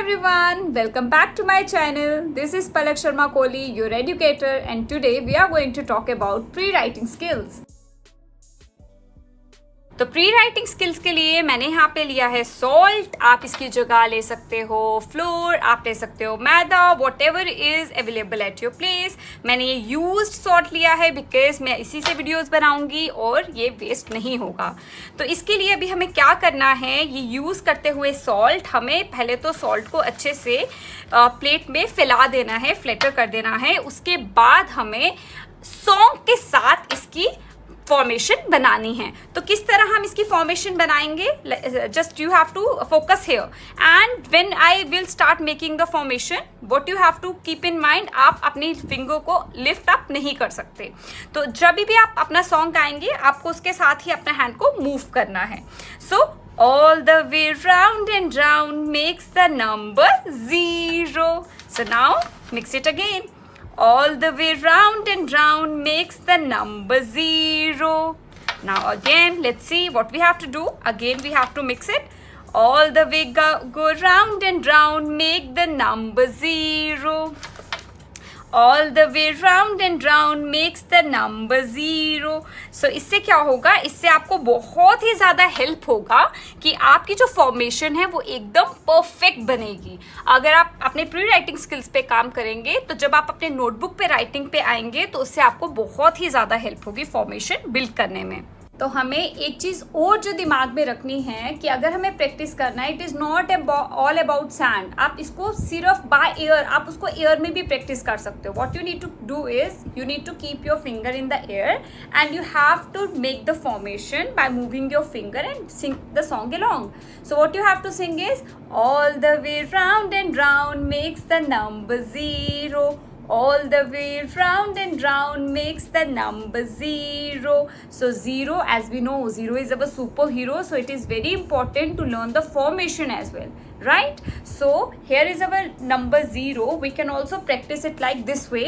everyone, welcome back to my channel. This is Palak Sharma Kohli, your educator, and today we are going to talk about pre-writing skills. तो pre writing skills के लिए मैंने यहाँ पे लिया है salt, आप इसकी जगह ले सकते हो फ्लोर, आप ले सकते हो मैदा, whatever is available at your place. मैंने ये यूज्ड सॉल्ट लिया है बिकॉज मैं इसी से वीडियोस बनाऊंगी और ये वेस्ट नहीं होगा. तो इसके लिए अभी हमें क्या करना है, ये यूज़ करते हुए सॉल्ट हमें पहले तो सॉल्ट को अच्छे से प्लेट में फैला देना है, फ्लैटर कर देना है. उसके बाद हमें सॉन्ग के साथ इसकी फॉर्मेशन बनानी है. तो किस तरह हम इसकी फॉर्मेशन बनाएंगे, just you have to focus here and when I will start making the formation what you have to keep in mind, आप अपनी फिंगर को लिफ्ट अप नहीं कर सकते. तो जब भी आप अपना सॉन्ग गाएंगे आपको उसके साथ ही अपना हैंड को मूव करना है. सो all the way round and round makes the number 0. So now mix it again. All the way round and round makes the number 0. Now again, let's see what we have to do. Again, we have to mix it. All the way go round and round, make the number 0. All the way round and round makes the number 0. So इससे क्या होगा, इससे आपको बहुत ही ज़्यादा help होगा कि आपकी जो फॉर्मेशन है वो एकदम परफेक्ट बनेगी. अगर आप अपने प्री राइटिंग स्किल्स पे काम करेंगे तो जब आप अपने नोटबुक पे राइटिंग पे आएंगे तो उससे आपको बहुत ही ज़्यादा हेल्प होगी फॉर्मेशन बिल्ड करने में. तो हमें एक चीज़ और जो दिमाग में रखनी है कि अगर हमें प्रैक्टिस करना है, it is not all about sand. आप इसको सिर्फ बाय एयर, आप उसको एयर में भी प्रैक्टिस कर सकते हो. What you need to do is you need to keep your finger in the air and you have to make the formation by moving your finger and sing the song along. So what you have to sing is all the way round and round makes the number 0. All the way round and round makes the number 0. So 0, as we know, 0 is our superhero. So it is very important to learn the formation as well, right? So here is our number 0. We can also practice it like this way.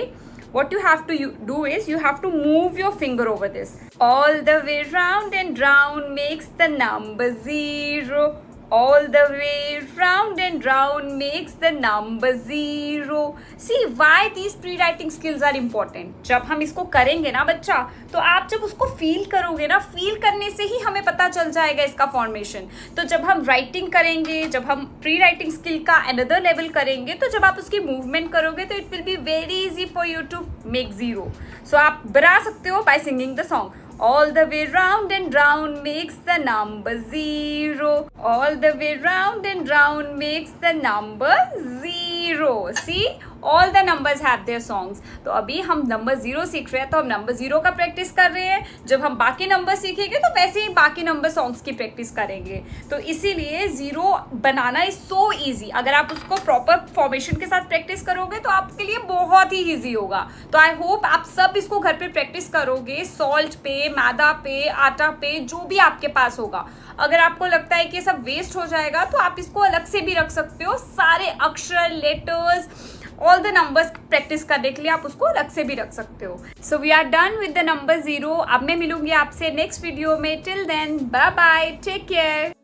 What you have to do is you have to move your finger over this. All the way round and round makes the number 0. All the way round and round makes the number 0. See why these pre-writing skills are important. जब हम इसको करेंगे ना बच्चा, तो आप जब उसको फील करोगे ना, फील करने से ही हमें पता चल जाएगा इसका फॉर्मेशन. तो जब हम राइटिंग करेंगे, जब हम प्री राइटिंग स्किल का अनदर लेवल करेंगे, तो जब आप उसकी मूवमेंट करोगे तो it will be very easy for you to make 0. So आप बना सकते हो by singing the song. All the way round and round makes the number 0. All the way round and round makes the number 0. See, all the numbers have their songs. तो अभी हम number 0 सीख रहे हैं तो हम नंबर 0 का practice कर रहे हैं. जब हम बाकी नंबर सीखेंगे तो वैसे ही बाकी नंबर सॉन्ग्स की प्रैक्टिस करेंगे. तो इसीलिए 0 बनाना इज सो ईजी. अगर आप उसको प्रॉपर फॉर्मेशन के साथ प्रैक्टिस करोगे तो आपके लिए बहुत ही ईजी होगा. तो आई होप आप सब इसको घर पे प्रैक्टिस करोगे, सॉल्ट पे, मैदा पे, आटा पे, जो भी आपके पास होगा. अगर आपको लगता है कि ये सब वेस्ट हो जाएगा तो आप इसको अलग से भी रख सकते हो. सारे अक्षर, letters, all the numbers practice करने के लिए आप उसको अलग से भी रख सकते हो. So we are done with the number 0. अब मैं मिलूंगी आपसे नेक्स्ट वीडियो में. Till then bye bye, take care.